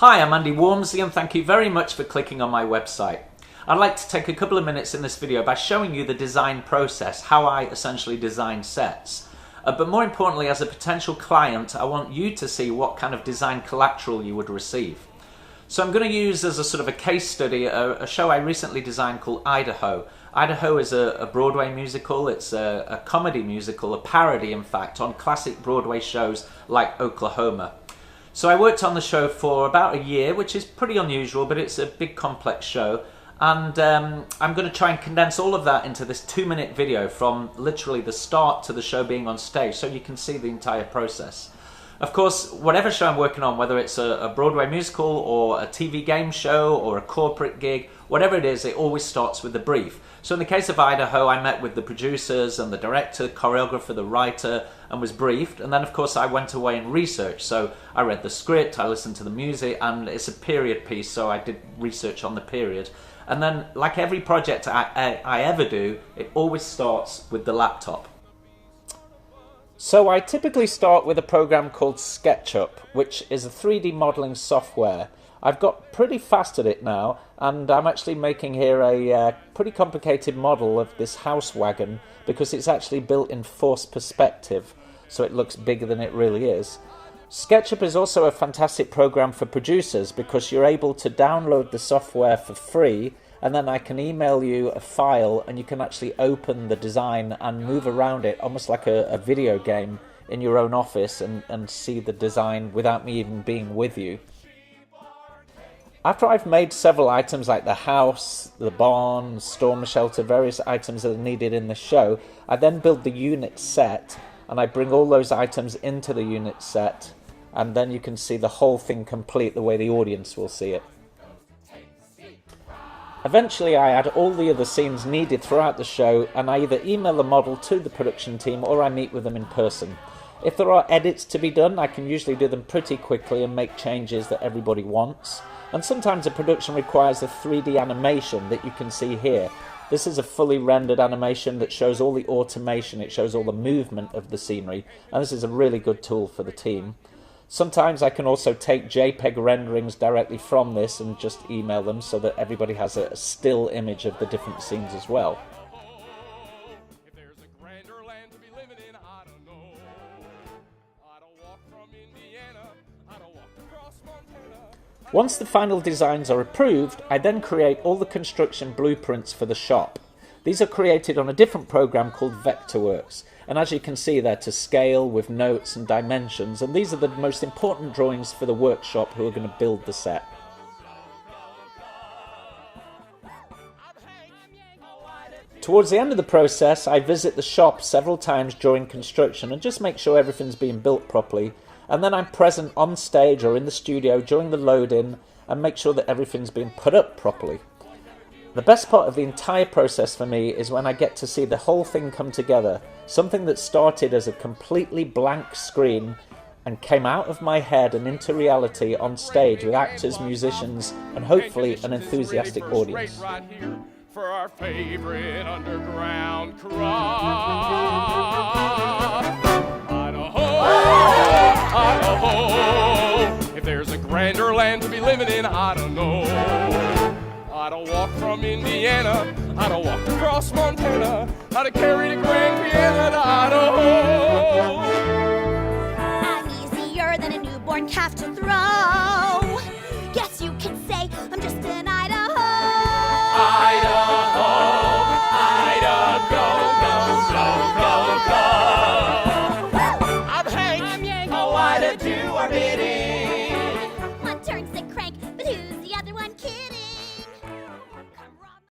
Hi, I'm Andy Wormsley and thank you very much for clicking on my website. I'd like to take a couple of minutes in this video by showing you the design process, how I essentially design sets. But more importantly, as a potential client, I want you to see what kind of design collateral you would receive. So I'm going to use as a sort of a case study a show I recently designed called Idaho. Idaho is a Broadway musical. It's a comedy musical, a parody in fact, on classic Broadway shows like Oklahoma. So I worked on the show for about a year, which is pretty unusual, but it's a big complex show. And I'm going to try and condense all of that into this 2-minute video from literally the start to the show being on stage so you can see the entire process. Of course, whatever show I'm working on, whether it's a Broadway musical or a TV game show or a corporate gig, whatever it is, it always starts with a brief. So in the case of Idaho, I met with the producers and the director, choreographer, the writer, and was briefed. And then, of course, I went away and researched. So I read the script, I listened to the music, and it's a period piece, so I did research on the period. And then, like every project I ever do, it always starts with the laptop. So I typically start with a program called SketchUp, which is a 3D modeling software. I've got pretty fast at it now, and I'm actually making here a pretty complicated model of this house wagon because it's actually built in forced perspective, so it looks bigger than it really is. SketchUp is also a fantastic program for producers because you're able to download the software for free, and then I can email you a file and you can actually open the design and move around it almost like a video game in your own office and see the design without me even being with you. After I've made several items like the house, the barn, storm shelter, various items that are needed in the show, I then build the unit set and I bring all those items into the unit set, and then you can see the whole thing complete the way the audience will see it. Eventually I add all the other scenes needed throughout the show, and I either email the model to the production team or I meet with them in person. If there are edits to be done, I can usually do them pretty quickly and make changes that everybody wants. And sometimes a production requires a 3D animation that you can see here. This is a fully rendered animation that shows all the automation, it shows all the movement of the scenery, and this is a really good tool for the team. Sometimes I can also take JPEG renderings directly from this and just email them so that everybody has a still image of the different scenes as well. Once the final designs are approved, I then create all the construction blueprints for the shop. These are created on a different program called Vectorworks, and as you can see they're to scale with notes and dimensions, and these are the most important drawings for the workshop who are going to build the set. Towards the end of the process, I visit the shop several times during construction and just make sure everything's being built properly, and then I'm present on stage or in the studio during the load-in and make sure that everything's being put up properly. The best part of the entire process for me is when I get to see the whole thing come together, something that started as a completely blank screen and came out of my head and into reality on stage with actors, musicians, and hopefully an enthusiastic audience. For our favorite underground crop. Idaho, if there's a grander land to be living in, I don't know. I'd walk from Indiana, I'd walk across Montana, I'd carry the grand piano to Idaho. I'm easier than a newborn calf to throw.